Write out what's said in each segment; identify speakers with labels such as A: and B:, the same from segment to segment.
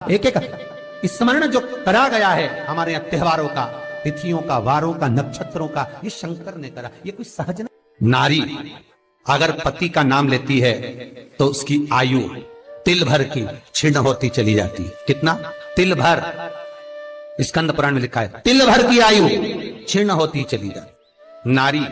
A: एक एक स्मरण जो करा गया है हमारे यहाँ त्योहारों का, तिथियों का, वारों का, नक्षत्रों का, ये शंकर ने करा। ये कोई सहज नहीं। नारी अगर पति का नाम लेती है तो उसकी आयु तिल भर की क्षीण होती चली जाती है। कितना? तिल भर। स्कंद पुराण में लिखा है तिल भर की आयु क्षीण होती चली जाती। नारी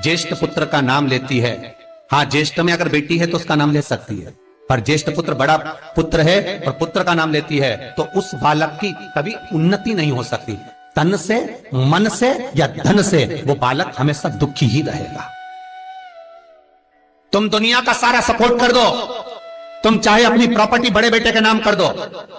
A: ज्येष्ठ पुत्र का नाम लेती है, हाँ ज्येष्ठ में अगर बेटी है तो उसका नाम ले सकती है, पर ज्येष्ठ पुत्र बड़ा पुत्र है और पुत्र का नाम लेती है तो उस बालक की कभी उन्नति नहीं हो सकती। तन से, मन से या धन से वो बालक हमेशा दुखी ही रहेगा। तुम दुनिया का सारा सपोर्ट कर दो, तुम चाहे अपनी प्रॉपर्टी बड़े बेटे के नाम कर दो,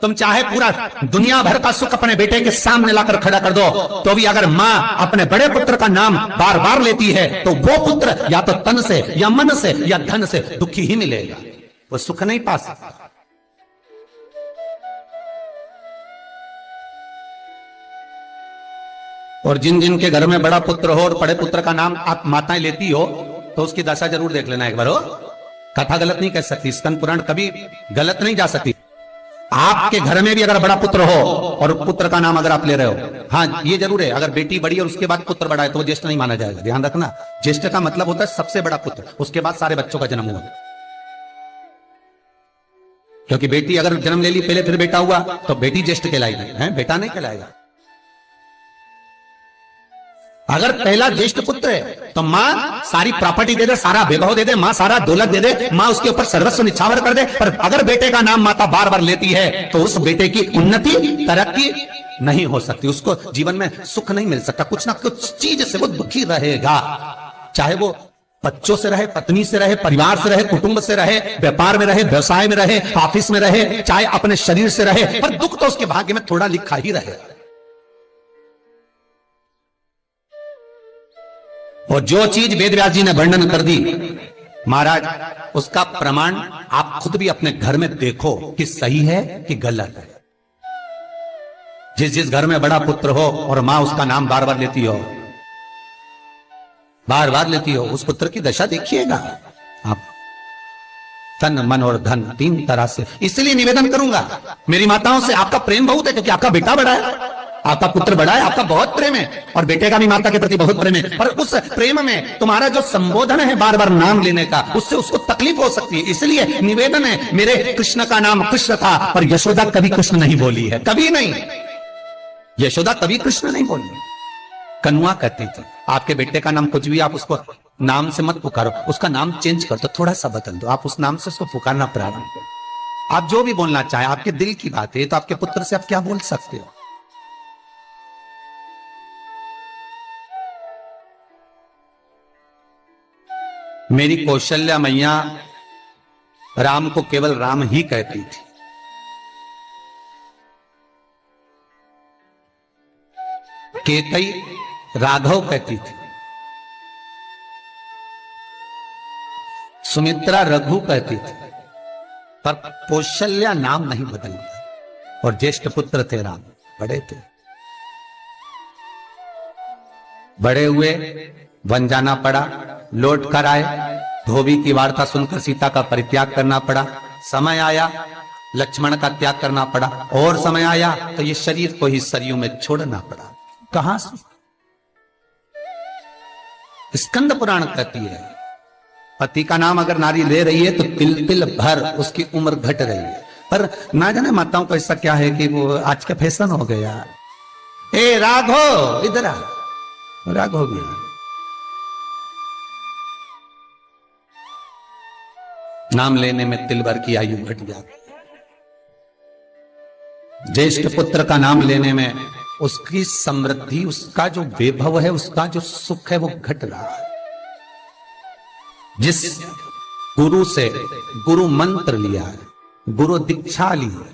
A: तुम चाहे पूरा दुनिया भर का सुख अपने बेटे के सामने लाकर खड़ा कर दो, तो भी अगर मां अपने बड़े पुत्र का नाम बार बार लेती है तो वो पुत्र या तो तन से या मन से या धन से दुखी ही मिलेगा, वो सुख नहीं पा सकता। और जिन जिन के घर में बड़ा पुत्र हो और बड़े पुत्र का नाम आप माताएं लेती हो तो उसकी दशा जरूर देख लेना एक बार। हो कथा गलत नहीं कह सकती, स्कंद पुराण कभी गलत नहीं जा सकती। आपके घर में भी अगर बड़ा पुत्र हो और पुत्र का नाम अगर आप ले रहे हो, हाँ ये जरूर है, अगर बेटी बड़ी और उसके बाद पुत्र बड़ा है तो वो ज्येष्ठ नहीं माना जाएगा। ध्यान रखना, ज्येष्ठ का मतलब होता है सबसे बड़ा पुत्र, उसके बाद सारे बच्चों का जन्म हुआ। क्योंकि बेटी अगर जन्म ले ली पहले फिर बेटा हुआ तो बेटी ज्येष्ठ कहलाएगी, है बेटा नहीं कहलाएगा। अगर पहला ज्येष्ठ पुत्र है तो मां सारी प्रॉपर्टी दे दे, सारा वैभव दे दे, मां सारा दौलत दे दे, मां उसके ऊपर सर्वस्व निछावर कर दे, पर अगर बेटे का नाम माता बार बार लेती है तो उस बेटे की उन्नति तरक्की नहीं हो सकती, उसको जीवन में सुख नहीं मिल सकता, कुछ ना कुछ चीज से वो दुखी रहेगा। चाहे वो बच्चों से रहे, पत्नी से रहे, परिवार से रहे, कुटुंब से रहे, व्यापार में रहे, व्यवसाय में रहे, ऑफिस में रहे, चाहे अपने शरीर से रहे, पर दुख तो उसके भाग्य में थोड़ा लिखा ही रहे। और जो चीज वेदव्यास जी ने वर्णन कर दी महाराज, उसका प्रमाण आप खुद भी अपने घर में देखो कि सही है कि गलत है। जिस जिस घर में बड़ा पुत्र हो और मां उसका नाम बार बार लेती हो, बार बार लेती हो, उस पुत्र की दशा देखिएगा आप। तन, मन और धन तीन तरह से। इसलिए निवेदन करूंगा मेरी माताओं से, आपका प्रेम बहुत है क्योंकि आपका बेटा बड़ा है, आपका पुत्र बड़ा है, आपका बहुत प्रेम है और बेटे का भी माता के प्रति बहुत प्रेम है, पर उस प्रेम में तुम्हारा जो संबोधन है बार बार नाम लेने का, उससे उसको तकलीफ हो सकती है। इसलिए निवेदन है, मेरे कृष्ण का नाम कृष्ण था पर यशोदा कभी कृष्ण नहीं बोली है, कभी नहीं, यशोदा कभी कृष्ण नहीं बोली। कनुआ कहती थी आपके बेटे का नाम कुछ भी आप उसको नाम से मत पुकारो, उसका नाम चेंज कर दो, थोड़ा सा बदल दो, आप उस नाम से उसको पुकारना प्रारंभ करो। आप जो भी बोलना चाहे, आपके दिल की बात है, तो आपके पुत्र से आप क्या बोल सकते हो। मेरी कौशल्या मैया राम को केवल राम ही कहती थी। केतई राघव कहती थी, सुमित्रा रघु कहती थी, पर कौशल्या नाम नहीं बदलता। और ज्येष्ठ पुत्र थे राम, बड़े थे, बड़े हुए, वन जाना पड़ा, लौट कर आए, धोबी की वार्ता सुनकर सीता का परित्याग करना पड़ा, समय आया लक्ष्मण का त्याग करना पड़ा, और समय आया तो ये शरीर को ही सरयू में छोड़ना पड़ा। कहां से? स्कंद पुराण कहती है पति का नाम अगर नारी ले रही है तो तिल तिल भर उसकी उम्र घट रही है। पर ना जाने माताओं को ऐसा क्या है कि वो आज का फैशन हो गया, ए राघव इधर आ, राघव गया, नाम लेने में तिल भर की आयु घट जाती। ज्येष्ठ पुत्र का नाम लेने में उसकी समृद्धि, उसका जो वैभव है, उसका जो सुख है वो घट रहा है। जिस गुरु से गुरु मंत्र लिया है, गुरु दीक्षा ली है,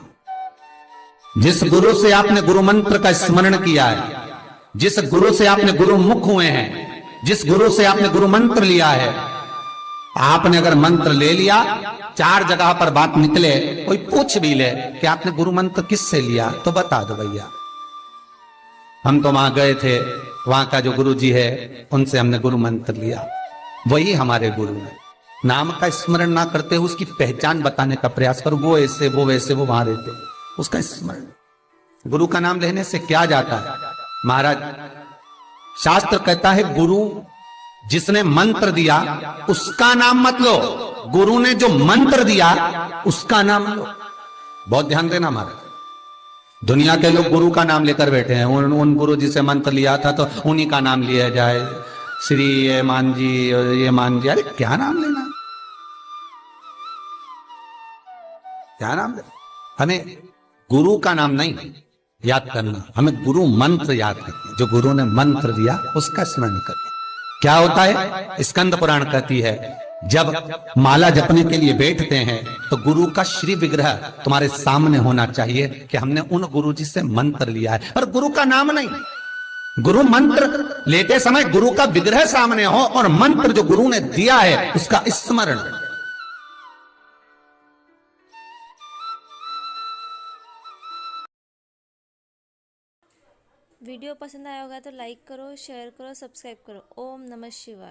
A: जिस गुरु से आपने गुरु मंत्र का स्मरण किया है, जिस गुरु से आपने गुरु मुख हुए हैं, जिस गुरु से आपने गुरु मंत्र लिया है, आपने अगर मंत्र ले लिया, चार जगह पर बात निकले, कोई पूछ भी ले कि आपने गुरु मंत्र किससे लिया, तो बता दो भैया हम तो वहां गए थे, वहां का जो गुरु जी है उनसे हमने गुरु मंत्र लिया, वही हमारे गुरु है। नाम का स्मरण ना करते हुए उसकी पहचान बताने का प्रयास करो, वो ऐसे वो वैसे वो वहां रहते, उसका स्मरण। गुरु का नाम लेने से क्या जाता है महाराज? शास्त्र कहता है गुरु जिसने मंत्र दिया उसका नाम मत लो, गुरु ने जो मंत्र दिया उसका नाम लो। बहुत ध्यान देना महाराज। दुनिया के लोग गुरु का नाम लेकर बैठे हैं, उन गुरु जी से मंत्र लिया था तो उन्हीं का नाम लिया जाए, श्री ये मान जी, ये मान जी। अरे क्या नाम लेना, क्या नाम लेना? हमें गुरु का नाम नहीं याद करना, हमें गुरु मंत्र याद करना। जो गुरु ने मंत्र दिया उसका स्मरण करना। क्या होता है? स्कंद पुराण कहती है जब माला जपने के लिए बैठते हैं तो गुरु का श्री विग्रह तुम्हारे सामने होना चाहिए कि हमने उन गुरु जी से मंत्र लिया है, पर गुरु का नाम नहीं। गुरु मंत्र लेते समय गुरु का विग्रह सामने हो और मंत्र जो गुरु ने दिया है उसका स्मरण।
B: वीडियो पसंद आया होगा तो लाइक करो, शेयर करो, सब्सक्राइब करो। ओम नमः शिवाय।